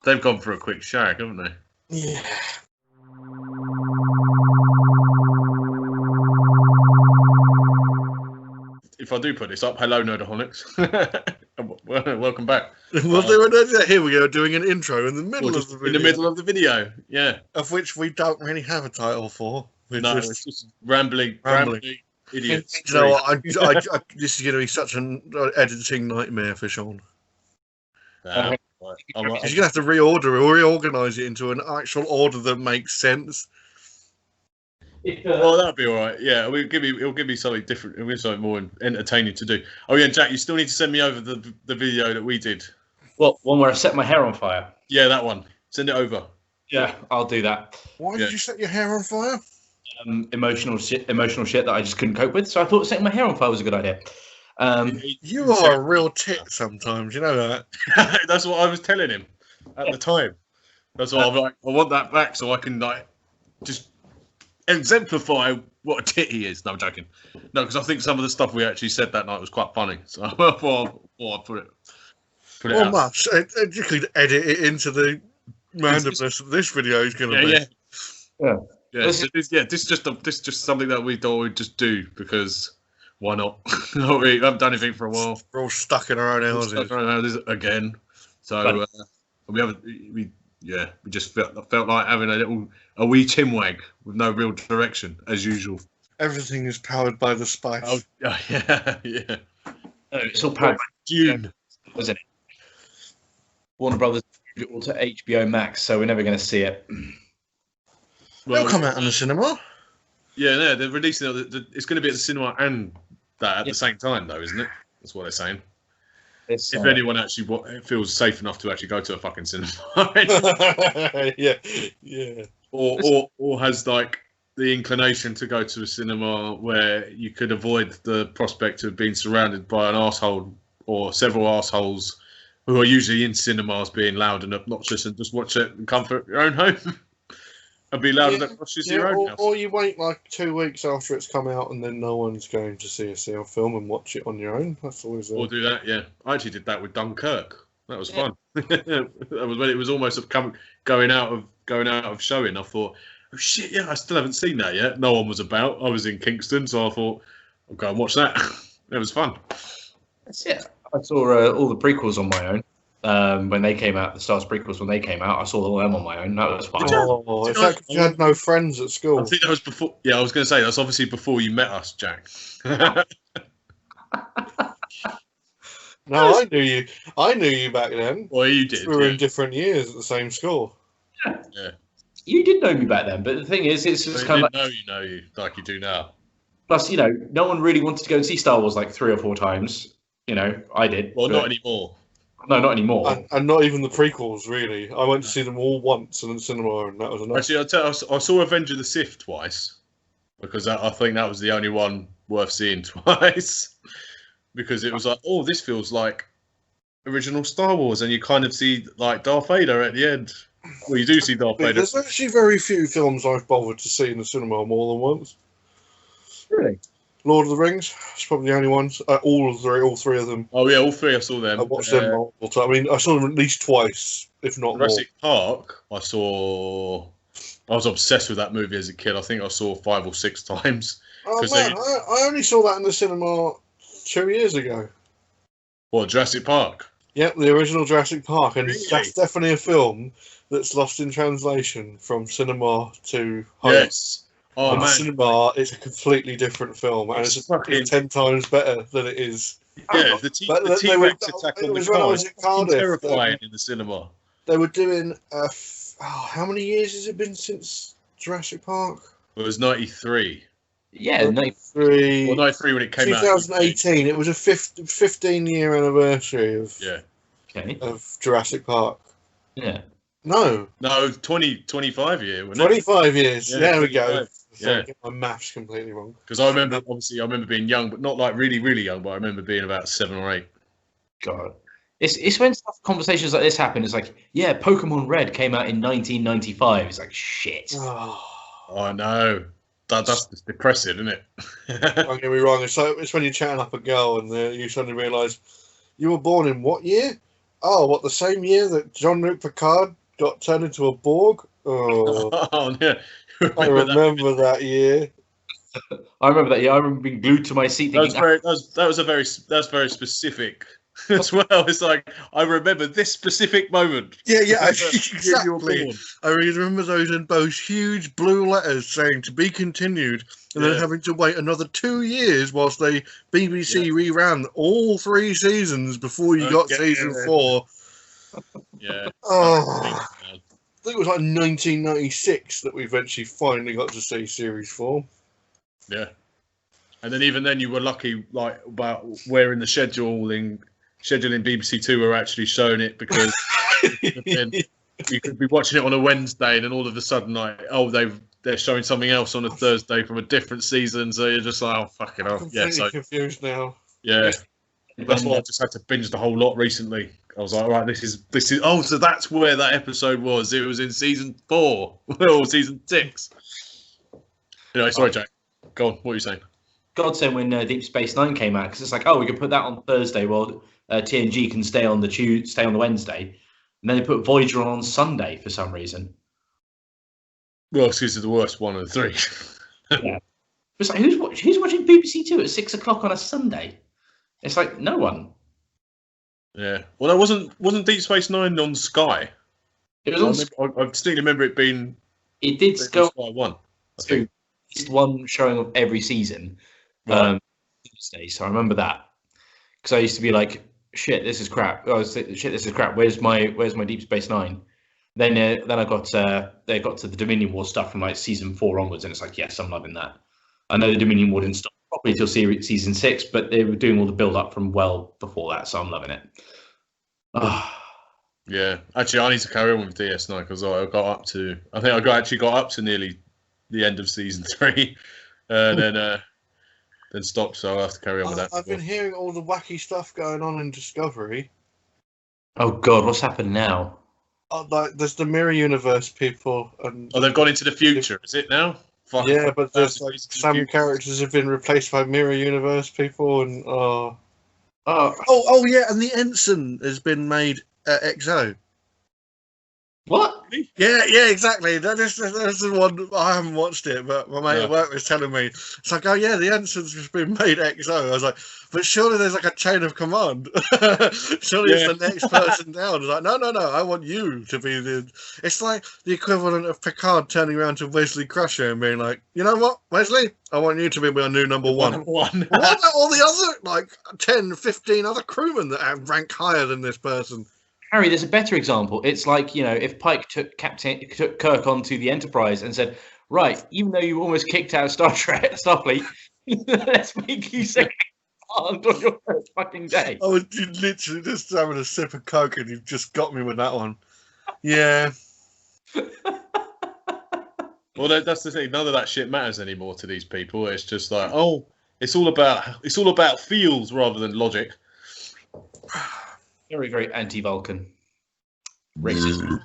They've gone for a quick shag, haven't they? Yeah. If I do put this up, hello, Nerdaholics. Welcome back. Well, here we go, doing an intro in the middle of the video. In the middle of the video, yeah. Of which we don't really have a title for. It's just rambling idiots. You know what? This is going to be such an editing nightmare for Sean. Right. He's going to have to reorganize it into an actual order that makes sense. Well, that'll be all right. Yeah, it'll give me something different. It'll give me something more entertaining to do. Oh yeah, Jack, you still need to send me over the video that we did. What, one where I set my hair on fire? Yeah, that one. Send it over. Yeah, I'll do that. Why did you set your hair on fire? Emotional shit that I just couldn't cope with. So I thought setting my hair on fire was a good idea. You are a real tit sometimes, you know that. That's what I was telling him at the time. That's why I'm like, I want that back so I can like just exemplify what a tit he is. No, I'm joking. No, because I think some of the stuff we actually said that night was quite funny. So I thought I'd put it out. Much. You could edit it into the randomness that this video is going to be. Yeah. This is just something that we thought we'd just do because why not? We haven't done anything for a while. We're all stuck in our own houses again. So we just felt like having a wee chinwag with no real direction as usual. Everything is powered by the spice. Oh yeah. No, it's all powered by June, wasn't it? Warner Brothers moved it all to HBO Max, so we're never going to see it. Well, it'll come out in the cinema. Yeah, no, they're releasing it. It's going to be at the cinema and that at the same time, though, isn't it? That's what they're saying. If anyone actually feels safe enough to actually go to a fucking cinema, yeah, or has like the inclination to go to a cinema where you could avoid the prospect of being surrounded by an arsehole or several arseholes who are usually in cinemas being loud and obnoxious, and just watch it in comfort of your own home. And be loud and obnoxious in your own house. Or you wait like 2 weeks after it's come out and then no one's going to see a film and watch it on your own. That's always Or do that, yeah. I actually did that with Dunkirk. That was fun. That was when it was almost going out of showing. I thought, oh shit, yeah, I still haven't seen that yet. No one was about. I was in Kingston, so I thought, I'll go and watch that. It was fun. That's it. I saw all the prequels on my own. When they came out, the Star Wars prequels, when they came out, I saw all them on my own. That was fun. Is that because you had no friends at school? I think that was before. Yeah, I was going to say, that's obviously before you met us, Jack. No, I knew you. I knew you back then. Well, you did. We were in different years at the same school. Yeah. You did know me back then, but the thing is, it's just kind of like... know you like you do now. Plus, no one really wanted to go and see Star Wars like 3 or 4 times. I did. Well, not anymore. No, not anymore. And not even the prequels, really. I went to see them all once in the cinema, and that was enough. Actually, I saw Avenger the Sith twice, because I think that was the only one worth seeing twice. Because it was like, oh, this feels like original Star Wars, and you kind of see like Darth Vader at the end. Well, you do see Darth Vader. There's actually very few films I've bothered to see in the cinema more than once. Really? Lord of the Rings, it's probably the only ones. All three of them. Oh yeah, all 3 I saw them. I watched them multiple times. I mean, I saw them at least twice, if not Jurassic Park, I was obsessed with that movie as a kid. I think I saw 5 or 6 times. Oh man, I only saw that in the cinema 2 years ago. What, Jurassic Park? Yep, the original Jurassic Park, and really? That's definitely a film that's lost in translation from cinema to home. Yes. Oh man, cinema is a completely different film, and it's 10 times better than it is. Yeah, the T-Rex attack on the car is terrifying in the cinema. They were doing. How many years has it been since Jurassic Park? It was 93. Yeah, 93. Well, 93 when it came 2018. out. It was a 15-year anniversary of Jurassic Park. Yeah. No, 25 year. 25 years. Yeah, there we go. Yeah, get my maths completely wrong. Because I remember being young, but not like really, really young. But I remember being about 7 or 8. God, it's when conversations like this happen. It's like, yeah, Pokemon Red came out in 1995. It's like shit. I know. That's just depressing, isn't it? Don't get me wrong. It's when you're chatting up a girl and you suddenly realise you were born in what year? Oh, what, the same year that Jean-Luc Picard got turned into a Borg? Oh, Oh yeah, I remember that year. I remember that. Yeah, I remember being glued to my seat That was thinking, that's very specific as well. It's like I remember this specific moment. Yeah, You were exactly. born. I remember those in those huge blue letters saying to be continued, and then Yeah. having to wait another 2 years whilst they BBC reran all 3 seasons before you got Okay. season 4. Yeah. Oh, I think it was like 1996 that we eventually finally got to see series 4. Yeah. And then even then you were lucky like about where in the scheduling BBC Two were actually showing it, because then you could be watching it on a Wednesday and then all of a sudden like, oh, they're showing something else on a Thursday from a different season, so you're just like, oh, fucking hell. Yeah, Completely so confused now. yeah. That's why I just had to binge the whole lot recently. I was like, all right, this is oh, so that's where that episode was. It was in season 4 or season 6. Anyway, sorry, Jack. Go on, what are you saying? godsend when Deep Space Nine came out, because it's like, oh, we can put that on Thursday, while TNG can stay on the Wednesday, and then they put Voyager on Sunday for some reason. Well, this is the worst one of the 3. Yeah, it's like, who's watching BBC Two at 6 o'clock on a Sunday? It's like no one. Yeah. Well, that wasn't Deep Space Nine on Sky. It was on. I distinctly remember it being. It did go Sky One. I to think. at least one showing of every season. Right. Tuesday, so I remember that, because I used to be like, shit, this is crap. I was like, shit, this is crap. Where's my Deep Space Nine? Then I got they got to the Dominion War stuff from like season 4 onwards, and it's like, yes, I'm loving that. I know the Dominion War didn't stop properly till season 6, but they were doing all the build up from well before that, so I'm loving it. Yeah, actually, I need to carry on with DS9 because I actually got up to nearly the end of season 3, and then stopped. So I'll have to carry on with that. I've been hearing all the wacky stuff going on in Discovery. Oh God, what's happened now? Like, there's the Mirror Universe people, and they've gone into the future. Is it now? Yeah, but there's like some characters have been replaced by Mirror Universe people, and yeah, and the Ensign has been made XO. What? Yeah, exactly. That's the one. I haven't watched it, but my mate at work was telling me. It's like, oh yeah, the Ensign's just been made XO. I was like, but surely there's like a chain of command. Surely it's the next person down. I was like, no, I want you to be the. It's like the equivalent of Picard turning around to Wesley Crusher and being like, you know what, Wesley, I want you to be my new number one. What about all the other like 10, 15 other crewmen that have rank higher than this person? Harry, there's a better example. It's like, if Pike took Kirk onto the Enterprise and said, right, even though you almost kicked out of Starfleet, let's make you second command on your first fucking day. I was literally just having a sip of Coke and you just got me with that one. Yeah. Well, that's the thing. None of that shit matters anymore to these people. It's just like, oh, it's all about feels rather than logic. Very, very anti-Vulcan. Racist.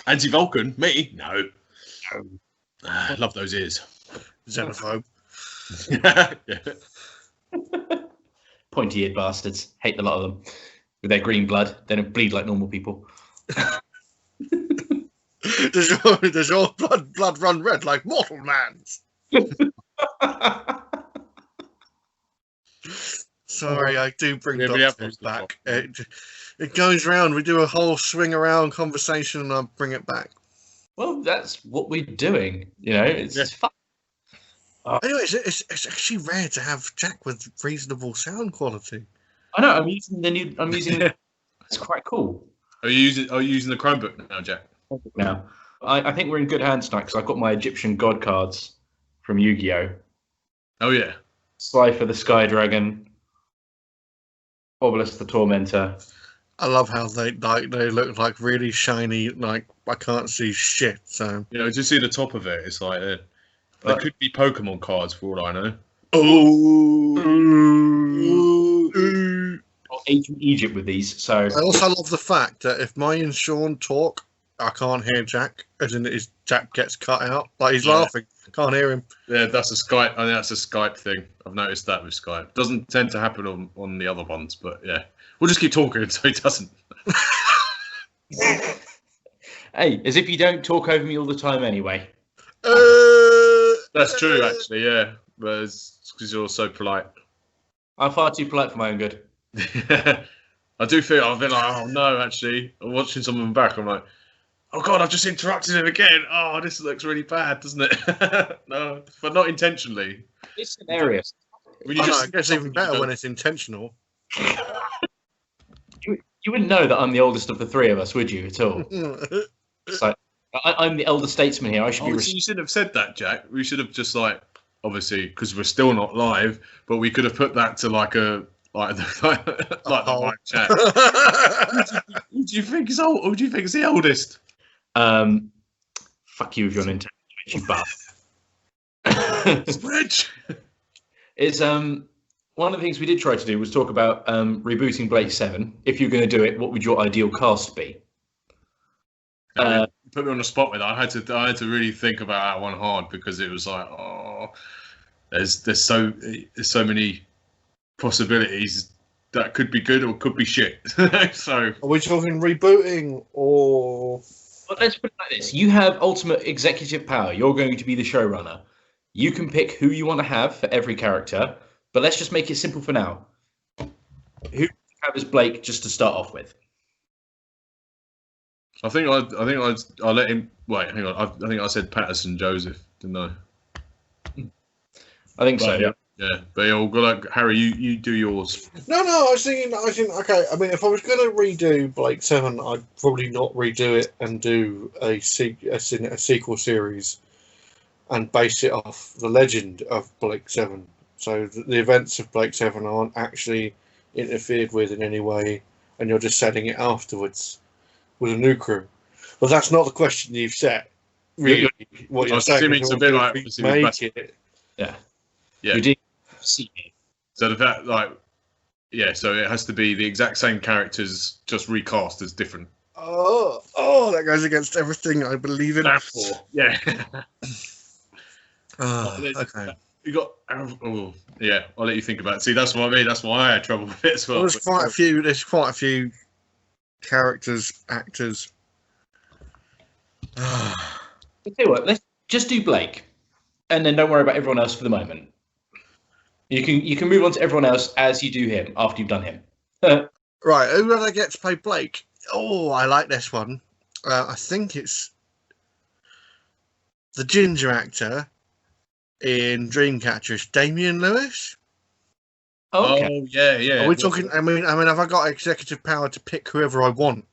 Anti-Vulcan? Me? No. I love those ears. Xenophobe. Yeah. Pointy-eared bastards. Hate the lot of them. With their green blood. They don't bleed like normal people. Does your blood run red like mortal man's? Sorry, I do bring doctors back. It goes round. We do a whole swing around conversation and I'll bring it back. Well, that's what we're doing. It's fun. Anyway, it's actually rare to have Jack with reasonable sound quality. I know. I'm using it's quite cool. Are you using the Chromebook now, Jack? Now, I think we're in good hands tonight because I've got my Egyptian god cards from Yu-Gi-Oh. Oh yeah. Slifer the Sky Dragon. Obelisk the Tormentor. I love how they look like really shiny. Like I can't see shit. So just see the top of it. It's like they could be Pokemon cards for all I know. Ancient Egypt with these. So I also love the fact that if me and Sean talk, I can't hear Jack. As in, his Jack gets cut out. Like he's laughing. Can't hear him. Yeah, that's a Skype. I think that's a Skype thing. I've noticed that with Skype. Doesn't tend to happen on the other ones, but yeah. We'll just keep talking so he doesn't. Hey, as if you don't talk over me all the time anyway. That's true, actually, yeah. But it's because you're so polite. I'm far too polite for my own good. I do feel, I've been like, oh no, actually. I'm watching someone back, I'm like, oh God, I've just interrupted him again. Oh, this looks really bad, doesn't it? No, but not intentionally. It's hilarious. When you it gets even better when it's intentional. You wouldn't know that I'm the oldest of the three of us, would you, at all? So I'm the elder statesman here. I should be. You shouldn't have said that, Jack. We should have just obviously, because we're still not live, but we could have put that to the live chat. Who do you think is old? Who do you think is the oldest? Fuck you if you're an internet, you buff. Rich. It's one of the things we did try to do was talk about rebooting Blake 7. If you're going to do it, what would your ideal cast be? Put me on the spot with that. I had to really think about that one hard because it was like, oh, there's so many possibilities that could be good or could be shit. So are we talking rebooting or? Well, let's put it like this: you have ultimate executive power. You're going to be the showrunner. You can pick who you want to have for every character, but let's just make it simple for now. Who do you have as Blake just to start off with? I think I'll let him. Wait, hang on. I think I said Patterson Joseph, didn't I? I think so. Yeah. Yeah, but we'll go like Harry. You do yours. No. I was thinking. Okay. I mean, if I was going to redo Blake 7, I'd probably not redo it and do a sequel series, and base it off the legend of Blake 7. So the events of Blake 7 aren't actually interfered with in any way, and you're just setting it afterwards with a new crew. But that's not the question you've set. Really, what you're saying is a bit like make it. Yeah. Yeah. See it. So the fact, so it has to be the exact same characters, just recast as different. Oh, that goes against everything I believe in. Therefore, yeah. Okay. You got. Yeah, I'll let you think about it. See, that's what I mean. That's why I had trouble with it as well. There's quite a few characters, actors. I'll tell you what, let's just do Blake, and then don't worry about everyone else for the moment. You can move on to everyone else as you do him after you've done him. Right, who did I get to play Blake? Oh, I like this one. I think it's the ginger actor in Dreamcatcher, Damian Lewis. Okay. Oh yeah. Are we talking? I mean, have I got executive power to pick whoever I want?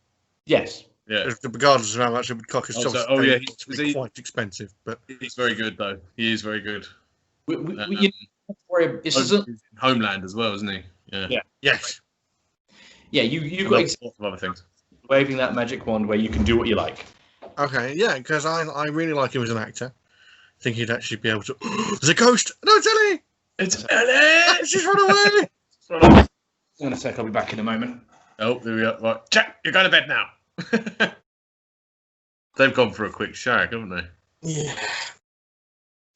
Yes. Yeah. Regardless of how much it would cost. It's quite expensive, but he's very good though. He is very good. This isn't Homeland as well, isn't he? Yeah. Yes. Yeah, you've got lots of other things. Waving that magic wand where you can do what you like. Okay, yeah, because I really like him as an actor. I think he'd actually be able to. There's a ghost! No, it's Ellie! It's Ellie! She's run away! Hang on a sec, I'll be back in a moment. Oh, there we go. Right. Jack, you're going to bed now. They've gone for a quick shag, haven't they? Yeah.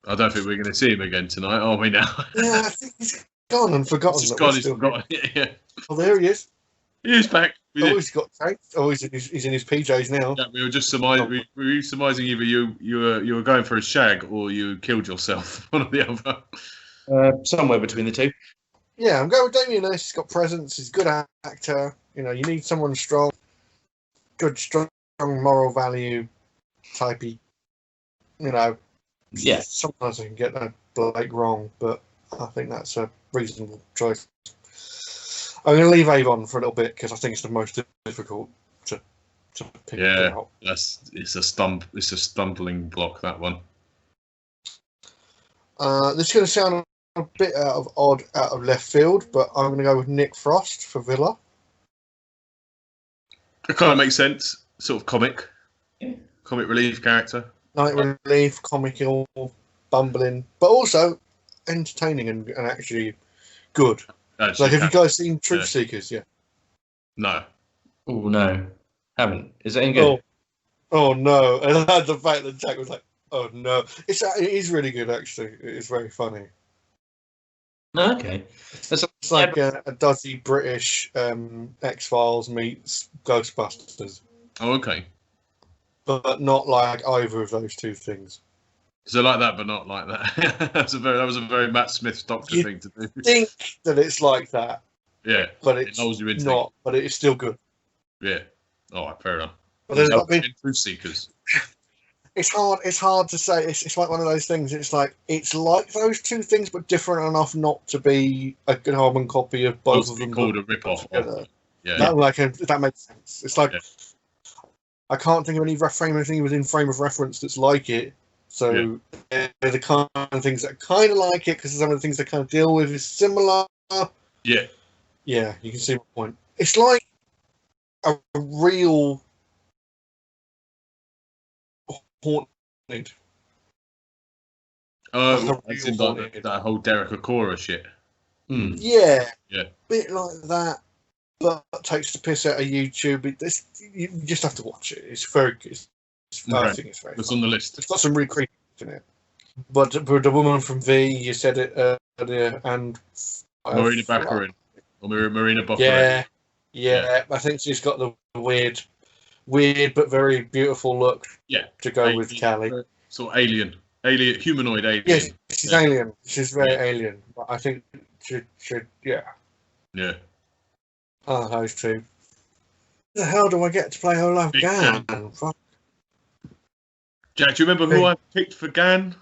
I don't think we're going to see him again tonight, are we now? Yeah, I think he's gone and forgotten. He's gone, he's forgotten. Yeah. Oh, there he is. He's back. He's got tanked. Oh, he's in his PJs now. Yeah, we were just surmising. We were surmising either you were going for a shag or you killed yourself. One or the other. Somewhere between the two. Yeah, I'm going with Damian Lewis. He's got presence. He's a good actor. You know, you need someone strong, strong moral value, typey. You know. Yeah. Sometimes I can get that Blake wrong, but I think that's a reasonable choice. I'm going to leave Avon for a little bit because I think it's the most difficult to pick out. It's a stumbling block, that one. This is going to sound a bit out of left field, but I'm going to go with Nick Frost for Villa. It kind of makes sense. Sort of comic relief character. Night relief, comical, bumbling, but also entertaining and actually good. Like, have you guys seen Truth Seekers yet? No. Oh, no. Haven't. Is it any good? Oh, no. And I had the fact that Jack was like, oh, no. It is really good, actually. It's very funny. Okay. It's like a dodgy British X-Files meets Ghostbusters. Oh, okay. But not like either of those two things. So like that, but not like that. That was a very Matt Smith Doctor thing to do. Think that it's like that. Yeah, but it's not. But it is still good. Yeah. All right, fair enough. But Truth Seekers. It's hard. It's hard to say. It's like one of those things. It's like those two things, but different enough not to be a carbon copy of both of them. Called a rip-off. Yeah. That makes sense. It's like I can't think of anything within frame of reference that's like it. So they're the kind of things that kind of like it because some of the things they kind of deal with is similar. Yeah. Yeah, you can see my point. It's like a real haunted. That whole Derek Acora shit. Yeah. Yeah. Bit like that, but takes the piss out of YouTube. You just have to watch it. It's very good. I think it's very It's fun. on the list. It's got some really creepy in it. But the woman from V, you said it earlier, and Marina Baccarin. Or Marina Baccarin. Yeah. I think she's got the weird but very beautiful look to go with Callie. Sort of alien, humanoid alien. Yes, she's alien. She's very alien. But I think she Yeah. Oh, those two. The hell do I get to play Olaf Gan? Fuck. Jack, do you remember who I picked for Gan?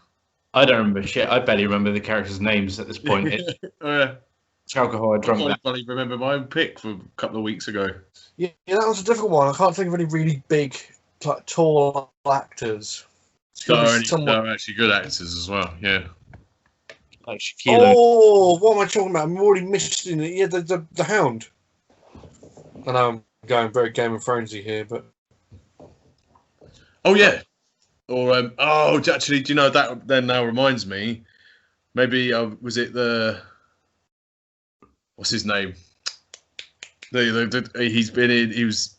I don't remember shit. I barely remember the characters' names at this point. It's alcohol I drunk. I can't even remember my own pick from a couple of weeks ago. Yeah, that was a difficult one. I can't think of any really big, like, tall actors. They're actually good actors as well. Yeah. Like Shaquille. Oh, what am I talking about? I'm already missing it. Yeah, the Hound. I know I'm going very Game of Thronesy here, but. Oh yeah. Or actually, do you know that then now reminds me? Maybe was it what's his name? He was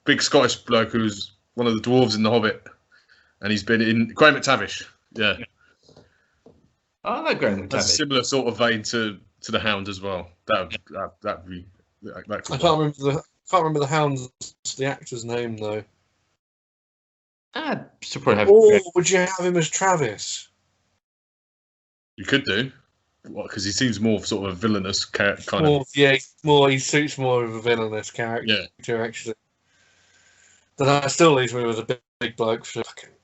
big Scottish bloke who was one of the dwarves in The Hobbit, and he's been in Graham McTavish. Yeah. I like Graham McTavish. That's a similar sort of vein to the Hound as well. That'd be. That I can't remember the Hound's the actor's name though. Still probably have. Or would you have him as Travis? You could do. What? Because he seems more sort of a villainous kind of. Yeah, he suits more of a villainous character actually. Then that still leaves me with a big bloke.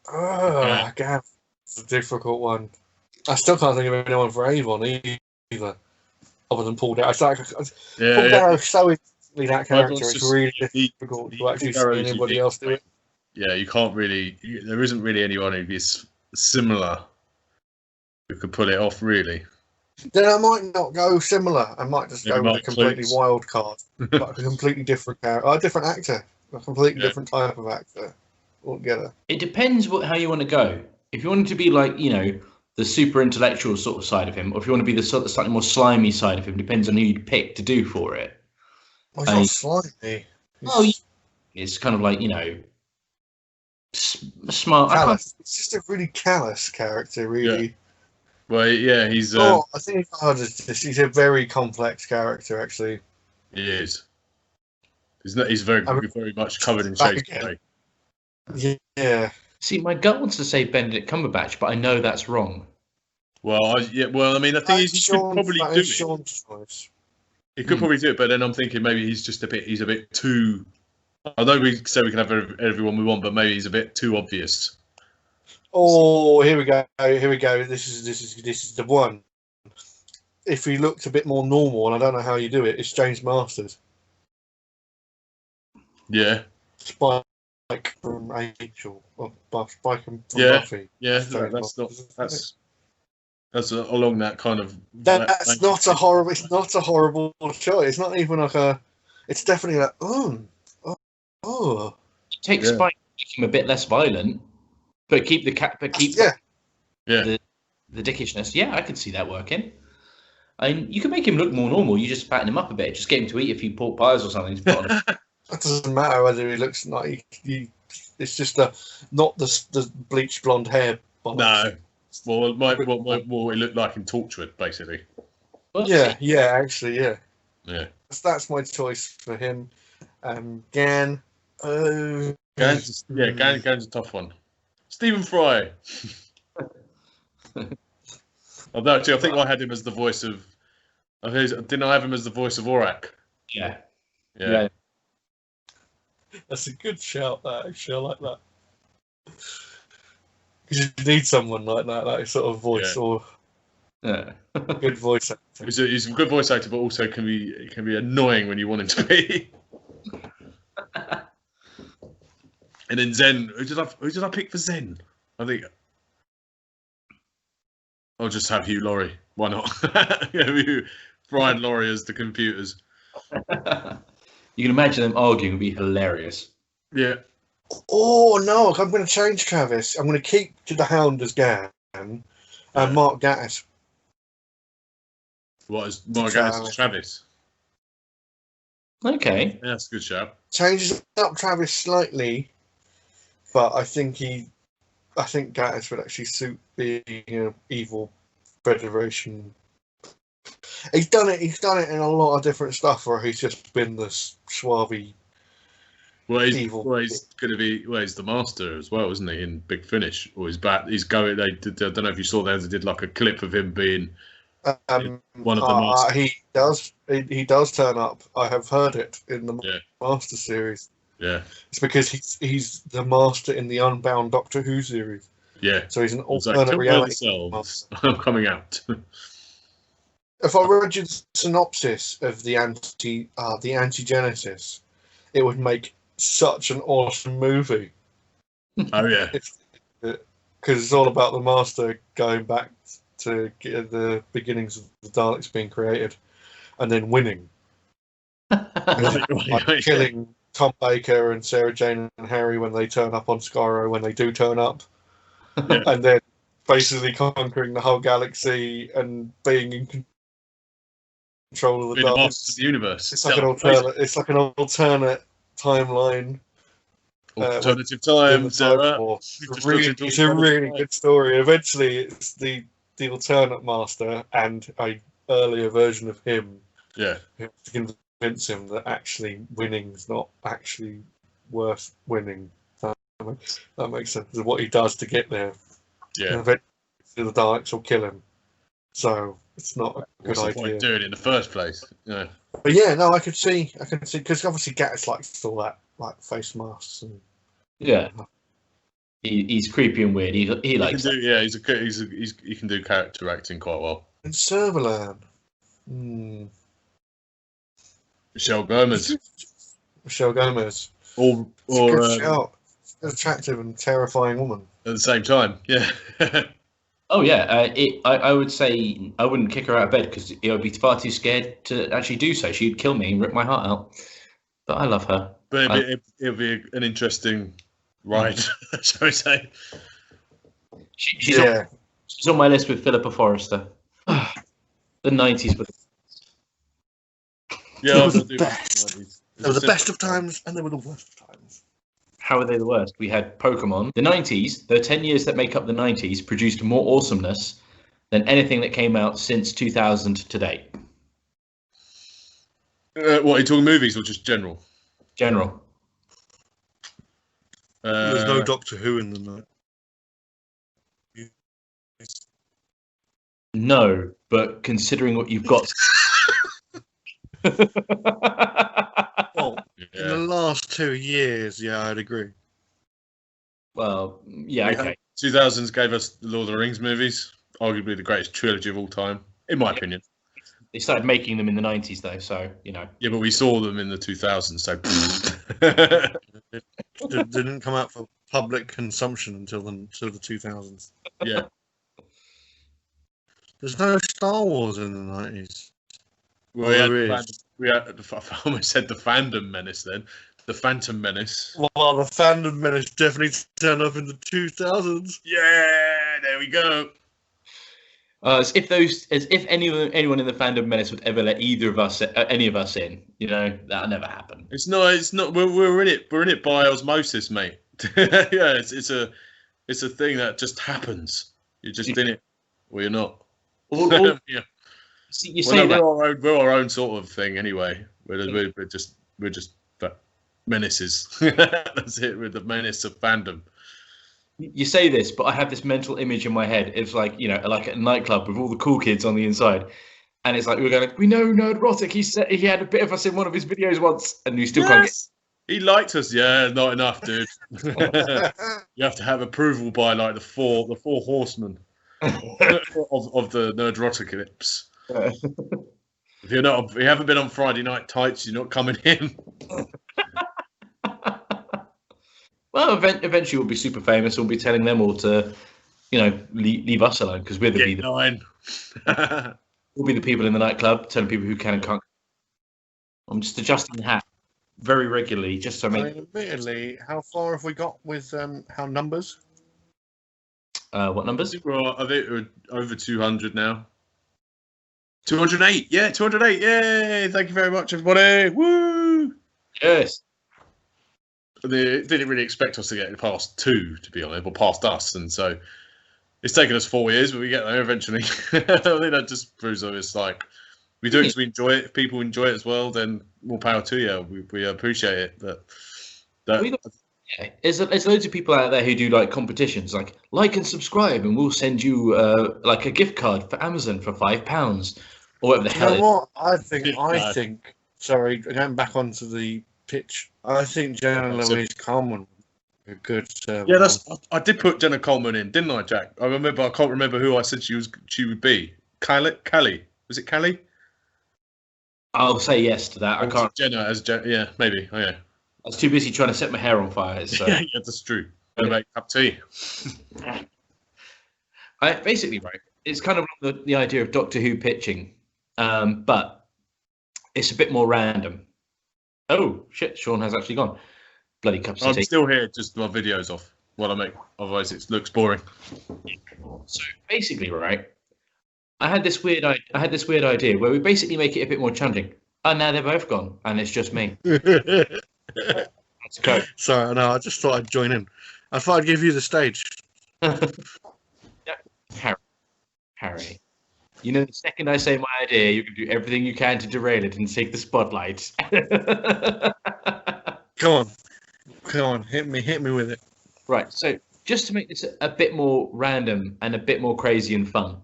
God, it's a difficult one. I still can't think of anyone for Avon either, other than Paul Darrow. Paul Darrow so instantly that character. It's really difficult to actually see anybody else do it. Yeah, you can't really. There isn't really anyone who is similar who could pull it off, really. Then I might not go similar. I might just go with a completely wild card, like a completely different character, a different actor, a completely different type of actor altogether. It depends how you want to go. If you want it to be like the super intellectual sort of side of him, or if you want to be the sort of slightly more slimy side of him, depends on who you pick to do for it. Well, he's not slimy. It's kind of like smart. Callous. It's just a really callous character, really. Yeah. Well, yeah, he's. I think he's a very complex character, actually. He is. He's very much covered in shades. Yeah. See, my gut wants to say Benedict Cumberbatch, but I know that's wrong. Well, I mean, the thing is, he could probably do it. Sean's choice. He could probably do it, but then I'm thinking maybe he's a bit too. I know we say we can have everyone we want, but maybe he's a bit too obvious. Oh, here we go. This is the one. If he looked a bit more normal, and I don't know how you do it, it's James Masters. Yeah. Spike from Angel, or Spike from Buffy. Yeah, that's along that kind of. That's not a horrible. It's not a horrible choice. It's not even like a. It's definitely like oh. Take Spike, make him a bit less violent, but keep the the dickishness. Yeah, I could see that working. You can make him look more normal. You just fatten him up a bit. Just get him to eat a few pork pies or something. To put on It doesn't matter whether he looks like it's just not the bleached blonde hair. No. Well, what he looked like in Torchwood, basically. Actually, yeah. Yeah. That's my choice for him. Gan. Gan's a tough one. Stephen Fry. Although, actually, I think I had him as the voice of. Didn't I have him as the voice of Aurak? Yeah. Yeah. That's a good shout. That actually, I like that. Because you need someone like that sort of voice or good voice actor. He's a good voice actor, but also can be annoying when you want him to be. And then Zen. Who did I pick for Zen? I think I'll just have Hugh Laurie. Why not? Brian Laurie as the computers. You can imagine them arguing would be hilarious. Yeah. Oh no! I'm going to change Travis. I'm going to keep the Hound as Gan and Mark Gatiss. What is Mark Gatiss as Travis? Okay. Yeah, that's a good shout. Changes up Travis slightly, but I think Gatiss would actually suit being an evil Federation. He's done it in a lot of different stuff where he's just been this suave. He's going to be. He's the master as well, isn't he? In Big Finish, or he's back. He's going. I don't know if you saw that. They did like a clip of him being one of the masters. He does turn up. I have heard it in the Master series. Yeah, it's because he's the master in the Unbound Doctor Who series. Yeah, so he's an alternate reality. I'm coming out. If I read you the synopsis of the Anti-Genesis, it would make such an awesome movie. Oh yeah, because it's all about the Master going back to get the beginnings of the Daleks being created, and then winning, killing Tom Baker and Sarah Jane and Harry when they turn up on Skaro, when they do turn up, and then basically conquering the whole galaxy and being in control of the Daleks. The universe. It's like an alternate timeline. Alternative times. It's a really good story. Eventually, it's the alternate Master and a earlier version of him. Yeah. To convince him that actually winning is not actually worth winning. That makes sense. What he does to get there. Yeah. And eventually, the Daleks will kill him. So it's not a good idea. What's the point doing it in the first place? Yeah. But yeah, no, I could see because obviously Gatiss likes all that like face masks and he's creepy and weird. He likes he can do character acting quite well. And Servalan, Michelle Gomez, or attractive and terrifying woman at the same time. Yeah. Oh yeah, I would say I wouldn't kick her out of bed because I would be far too scared to actually do so. She'd kill me and rip my heart out. But I love her. But it'll be an interesting ride, shall we say? She's on my list with Philippa Forrester. The 90s were the best. They were the best of times, and they were the worst of times. How are they the worst? We had Pokemon. The 90s, the 10 years that make up the 90s, produced more awesomeness than anything that came out since 2000 to date. What, are you talking movies or just general? General. There's no Doctor Who in the night. No, but considering what you've got... In the last 2 years, I'd agree. Well, yeah, okay. 2000s gave us the Lord of the Rings movies, arguably the greatest trilogy of all time, in my opinion. They started making them in the 90s, though, so, you know. Yeah, but we saw them in the 2000s, so... They didn't come out for public consumption until the 2000s. Yeah. There's no Star Wars in the 90s. Well, we had I almost said the Fandom Menace then. The Phantom Menace. Well, the Phantom Menace definitely turned up in the 2000s. Yeah, there we go. As if anyone in the Phantom Menace would ever let any of us in, you know, that'll never happen. It's not. We're in it. We're in it by osmosis, mate. Yeah, it's a thing that just happens. You're just in it, or you're not. Yeah. You say that. We're our own sort of thing anyway. We're just menaces. That's it. We're the menace of fandom. You say this, but I have this mental image in my head. It's like, you know, like at a nightclub with all the cool kids on the inside. And it's like, we're going, we know Nerdrotic. He said he had a bit of us in one of his videos once, and we still can't get. He liked us. Yeah, not enough, dude. You have to have approval by like the four horsemen of the Nerdrotic. If you haven't been on Friday Night Tights, you're not coming in. Well, eventually we'll be super famous. We'll be telling them all to, you know, leave us alone because we'll be the people in the nightclub telling people who can and can't. I'm just adjusting the hat very regularly, just so I make. Admittedly, how far have we got with how numbers? What numbers? I think we're over 200 now. 208. Yeah, 208. Yay! Thank you very much, everybody. Woo! Yes. They didn't really expect us to get past 2, to be honest, or past us, and so it's taken us 4 years, but we get there eventually. I think that just proves that it's like we do it because we enjoy it. If people enjoy it as well, then more power to you. We appreciate it. But there's loads of people out there who do like competitions, like and subscribe, and we'll send you like a gift card for Amazon for £5 or whatever the hell. You know what? I think. Sorry, going back onto the pitch. I think Jenna Louise Coleman a good. Yeah, I did put Jenna Coleman in, didn't I, Jack? I can't remember who I said she would be. Callie. Was it Callie? I'll say yes to that. I can't. Jenna as yeah, maybe. Oh, yeah. I was too busy trying to set my hair on fire. So. Yeah, that's true. Gonna make a cup of tea. Basically, right. It's kind of the idea of Doctor Who pitching, but it's a bit more random. Oh shit! Sean has actually gone. Bloody cups of tea. I'm still here, just my videos off while I make. Otherwise, it looks boring. So basically, right. I had this weird idea where we basically make it a bit more challenging. Oh, now they're both gone, and it's just me. Let's go. Sorry, no, I just thought I'd join in. I thought I'd give you the stage. Harry, you know, the second I say my idea, you can do everything you can to derail it and take the spotlight. Come on, hit me with it. Right, so just to make this a bit more random and a bit more crazy and fun,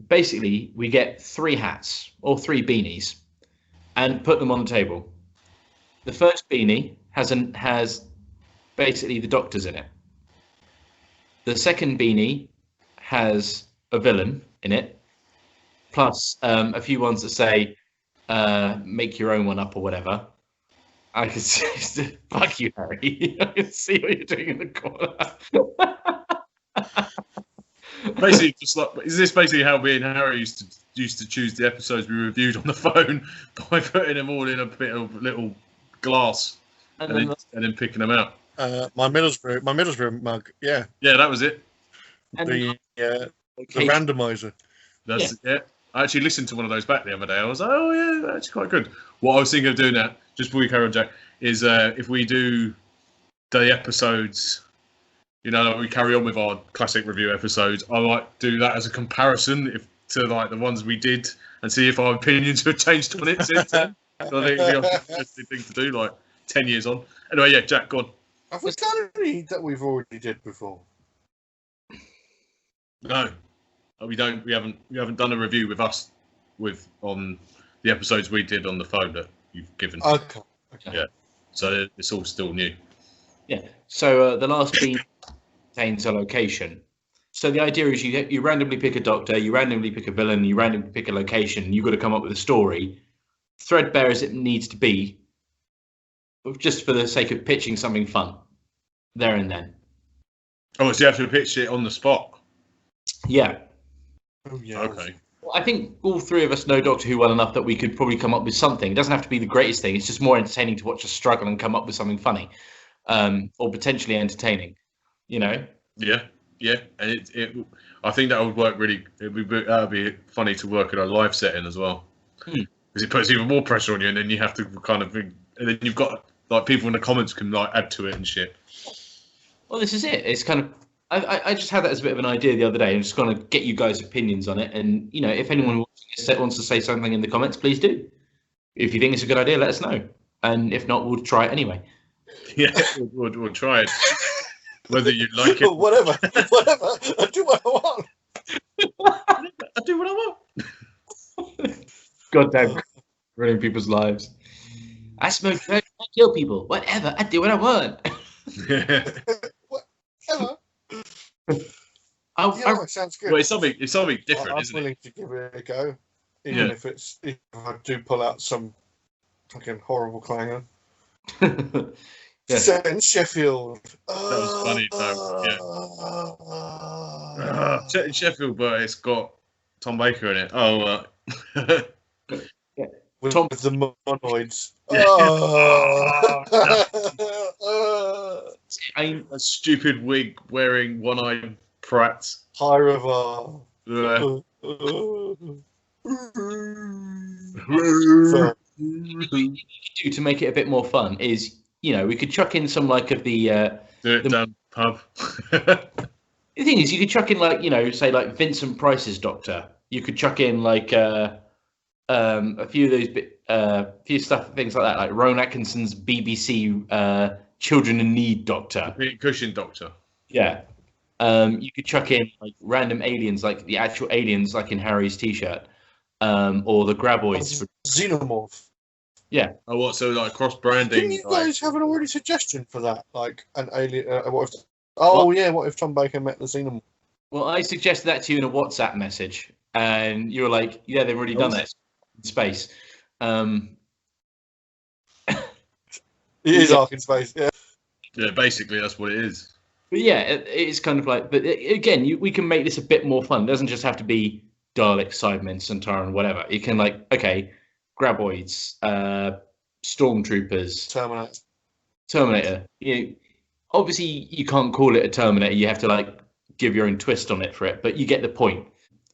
basically we get 3 hats or 3 beanies and put them on the table. The first beanie has basically the Doctors in it. The second beanie has a villain in it, plus a few ones that say make your own one up or whatever. I can see, fuck you, Harry. I can see what you're doing in the corner. Basically, just like, is this basically how me and Harry used to choose the episodes we reviewed on the phone by putting them all in a bit of little glass and then picking them out? My Middlesbrough mug, yeah. Yeah, that was it. The randomizer. That's it. I actually listened to one of those back the other day. I was like, oh yeah, that's quite good. What I was thinking of doing now, just before we carry on, Jack, is if we do the episodes, you know, we carry on with our classic review episodes, I might do that as a comparison to like the ones we did and see if our opinions have changed on it since then. So I think it'd be an interesting thing to do, like 10 years on. Anyway, yeah, Jack, go on. Have we done any that we've already did before? No, we don't. We haven't done a review with us on the episodes we did on the phone that you've given. Okay. Yeah. So it's all still new. Yeah. So the last bean contains a location. So the idea is you randomly pick a Doctor, you randomly pick a villain, you randomly pick a location. You've got to come up with a story, threadbare as it needs to be, just for the sake of pitching something fun, there and then. Oh, so you have to pitch it on the spot. Yeah. Oh, yeah. Okay. Well, I think all 3 of us know Doctor Who well enough that we could probably come up with something. It doesn't have to be the greatest thing. It's just more entertaining to watch us struggle and come up with something funny, or potentially entertaining. You know. Yeah. And I think that would work really. That would be funny to work in a live setting as well, because it puts even more pressure on you, and then you have to kind of, and then you've got like people in the comments can like add to it and shit. Well, this is it. It's kind of I just had that as a bit of an idea the other day, and just going to get you guys' opinions on it. And if anyone wants to say something in the comments, please do. If you think it's a good idea, let us know. And if not, we'll try it anyway. Yeah, we'll try it. Whether you like it, whatever. I do what I want. I do what I want. Goddamn, ruining people's lives. I smoke drugs, I kill people. Whatever, I do what I want. Whatever. It sounds good. Well, it's something different, I'm isn't it? willing to give it a go, even if I do pull out some fucking horrible clanger. Set in Sheffield. That was funny, though. Set in Sheffield, but it's got Tom Baker in it. Oh, with the monoids. A stupid wig wearing one-eyed prat. Pyrovar. What we do to make it a bit more fun is, we could chuck in some of the Do it down pub. The thing is, you could chuck in say Vincent Price's Doctor. You could chuck in a few of those things like that, like Rowan Atkinson's BBC Children in Need Doctor. Cushion Doctor. Yeah. You could chuck in random aliens, like the actual aliens, like in Harry's T-shirt, or the Graboids. Xenomorph. Yeah. Oh, what? So cross branding? Didn't you guys have an already suggestion for that? Like an alien? What if Tom Baker met the Xenomorph? Well, I suggested that to you in a WhatsApp message, and you were like, "Yeah, they've already done that in space." It is Ark in space. Yeah. Yeah, basically that's what it is. But yeah, it's kind of but again, we can make this a bit more fun. It doesn't just have to be Dalek, Cybermen, Centauran, whatever. You can Graboids, Stormtroopers, Terminator. Obviously you can't call it a Terminator. You have to give your own twist on it for it, but you get the point.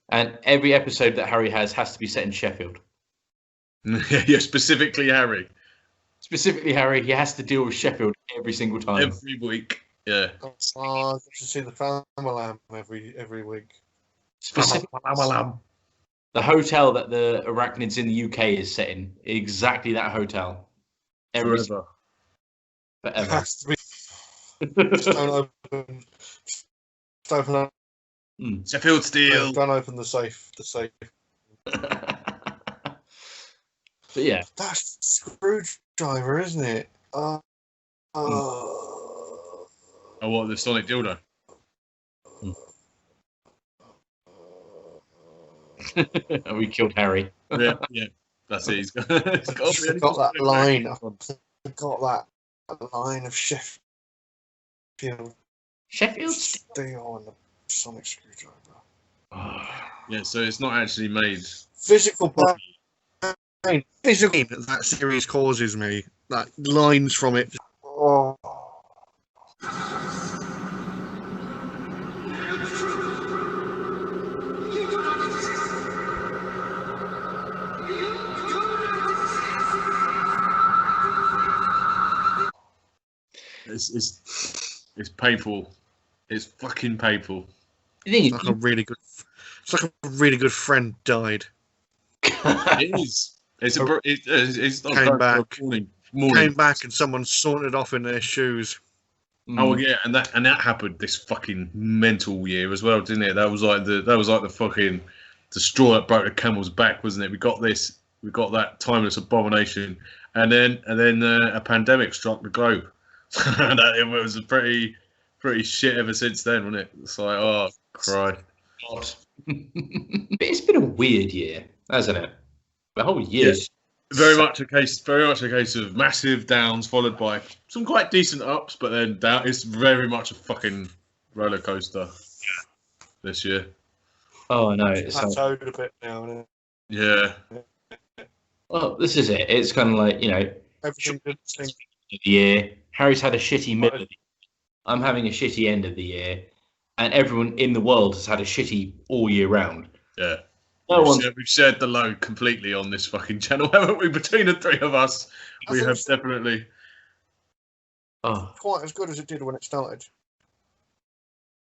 And every episode that Harry has to be set in Sheffield. Yeah, specifically Harry. Specifically Harry, he has to deal with Sheffield every single time. Every week. Yeah. I get to see the Famalam every week. Specifically, the hotel that the arachnids in the UK is set in, exactly that hotel. Forever. It has to be. Don't open. Sheffield Steel. Don't open the safe. But yeah, that's the screwdriver, isn't it? Oh, what, the sonic dildo? We killed Harry. Yeah, that's it. He's got that line. I've got that line of Sheffield Steel and the sonic screwdriver. Yeah, so it's not actually made. Physical pain that series causes me. That lines from it. Oh. It's painful. It's fucking painful. It's like a really good friend died. It is. It's came back. Came back and someone sauntered off in their shoes. Oh yeah, and that happened this fucking mental year as well, didn't it? That was like the fucking the straw that broke the camel's back, wasn't it? We got that timeless abomination, and then a pandemic struck the globe. It was pretty shit ever since then, wasn't it? It's like, oh, cry. But it's been a weird year, hasn't it? The whole year. Yes. Very much a case of massive downs followed by some quite decent ups, but then down. It's very much a fucking roller coaster this year. Oh, I know. It's plateaued a bit now, isn't it? Yeah. Well, this is it. It's kind of everything good thing. The year. Harry's had a shitty middle of the year. I'm having a shitty end of the year, and everyone in the world has had a shitty all year round. Yeah. We've shared the load completely on this fucking channel, haven't we? Between the three of us, we have definitely. Quite as good as it did when it started.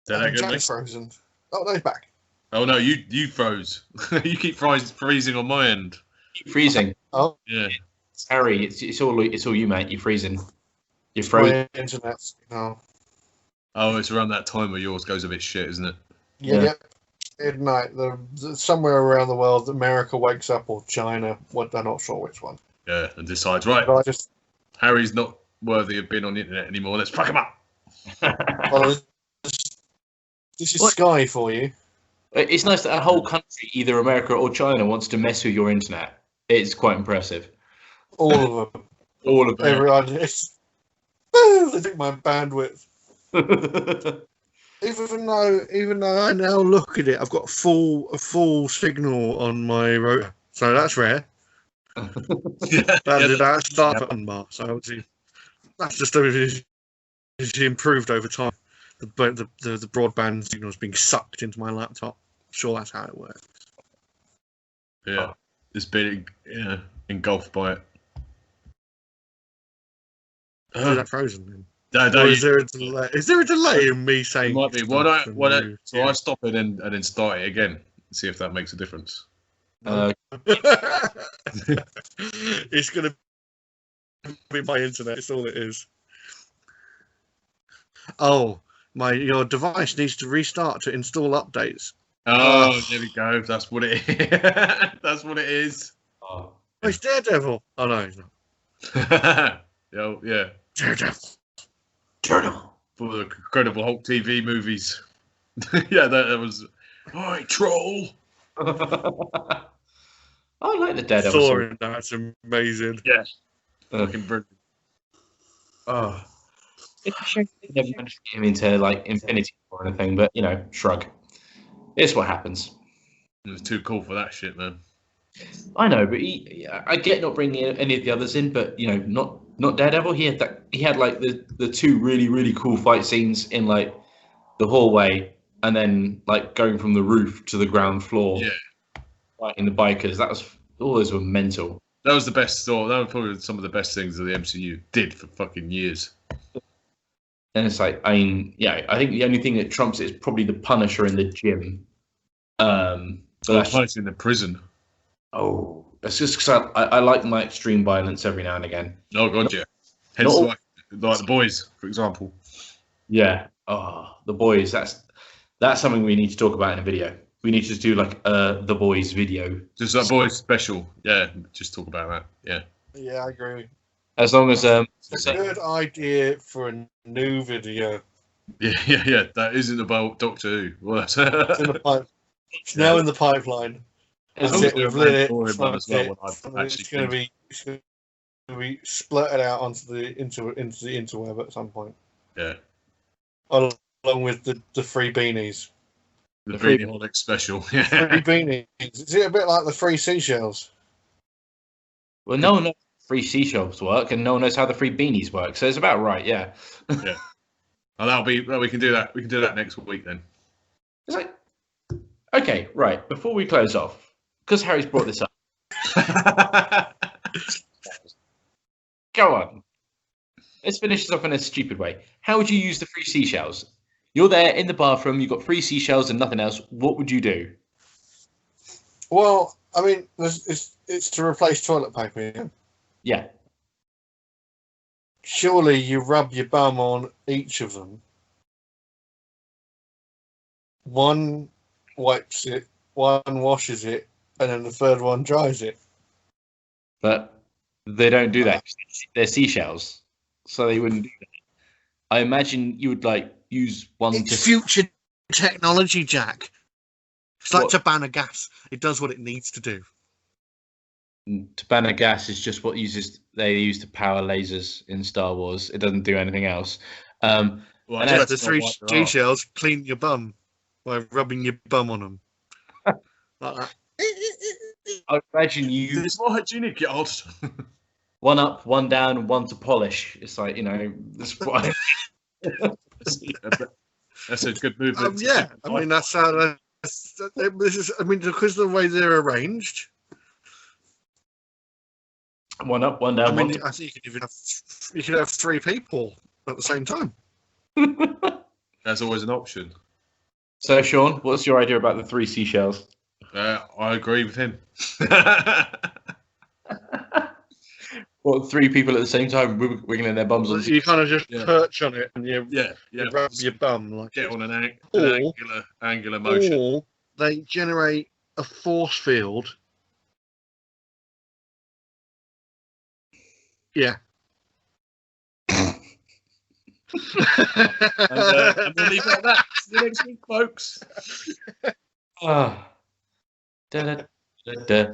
Jack's frozen. Oh, no, he's back. Oh no, you froze. You keep freezing on my end. Keep freezing. Oh, Yeah. Harry, it's all you, mate. You're freezing. You're frozen. my internet. No. Oh, it's around that time where yours goes a bit shit, isn't it? Yeah. Midnight. Somewhere around the world, America wakes up, or China. I'm not sure which one. Yeah, and decides, right, Harry's not worthy of being on the internet anymore. Let's fuck him up. Well, this is Sky for you. It's nice that a whole country, either America or China, wants to mess with your internet. It's quite impressive. All of them. All of them. Everyone. They take my bandwidth. Even though I now look at it, I've got a full signal on my router, so that's rare. That's start button bar. So obviously, that's just it's improved over time. The broadband signal is being sucked into my laptop. Sure, that's how it works. Yeah, it's been engulfed by it. Is that frozen then? Is there a delay? Is there a delay in me saying? It might be. So I stop it and then start it again. See if that makes a difference. It's gonna be my internet. It's all it is. Oh, your device needs to restart to install updates. Oh, there we go. That's what it is. That's what it is. Oh. It's Daredevil. Oh no, he's not. Yeah. Daredevil. For the Incredible Hulk TV movies. Yeah, that was. Hi, troll. I like the Daredevil. Thor, that's amazing. Yeah. Fucking brilliant. Oh. It's a shame they never managed to get him into like Infinity or anything, but shrug. It's what happens. It was too cool for that shit, man. I know, but I get not bringing any of the others in, but not Daredevil. He had like the two really, really cool fight scenes in like the hallway, and then like going from the roof to the ground floor. Yeah. Fighting the bikers. All those were mental. That was the best thought. That was probably some of the best things that the MCU did for fucking years. And it's like, I think the only thing that trumps it is probably the Punisher in the gym. But Punisher in the prison. Oh, it's just because I like my extreme violence every now and again. Oh god, yeah. Hence, like the boys, for example. Yeah. Oh, the boys. That's something we need to talk about in a video. We need to do like the boys video. Just that boys special. Yeah, just talk about that. Yeah. Yeah, I agree. As long as it's a good idea for a new video. Yeah. That isn't about Doctor Who. Well, it's in the pipe. It's now in the pipeline. It's going to be splurted out onto the interweb at some point. Yeah. Along with the free beanies. The Beanieholic special. Yeah. Free beanies. Is it a bit like the free seashells? Well, no one knows how free seashells work, and no one knows how the free beanies work. So it's about right, yeah. Yeah. Oh, we can do that. We can do that next week then. It's like, okay, right. Before we close off, because Harry's brought this up. Go on. Let's finish this off in a stupid way. How would you use the free seashells? You're there in the bathroom, you've got free seashells and nothing else. What would you do? Well, I mean, it's to replace toilet paper. Yeah. Surely you rub your bum on each of them. One wipes it, one washes it, and then the third one dries it. But they don't do that. They're seashells, so they wouldn't do that. I imagine you would use one. It's future technology, Jack. It's like Tabana gas. It does what it needs to do. Tabana gas is just what they use to power lasers in Star Wars. It doesn't do anything else. And the three seashells clean your bum by rubbing your bum on them. Like that. I imagine you. It's more hygienic, yard. One up, one down, one to polish. It's like, that's what That's a good move. Yeah, I mean that's how. This is. I mean, because of the way they're arranged. One up, one down. I mean, I think you could have three people at the same time. That's always an option. So, Sean, what's your idea about the 3 seashells? I agree with him. What, 3 people at the same time wiggling their bums on? You kind of just perch on it and you rub your bum like get on an angular motion. Or they generate a force field. Yeah. And we'll leave it at that. See you next week, folks. Da, da, da, da.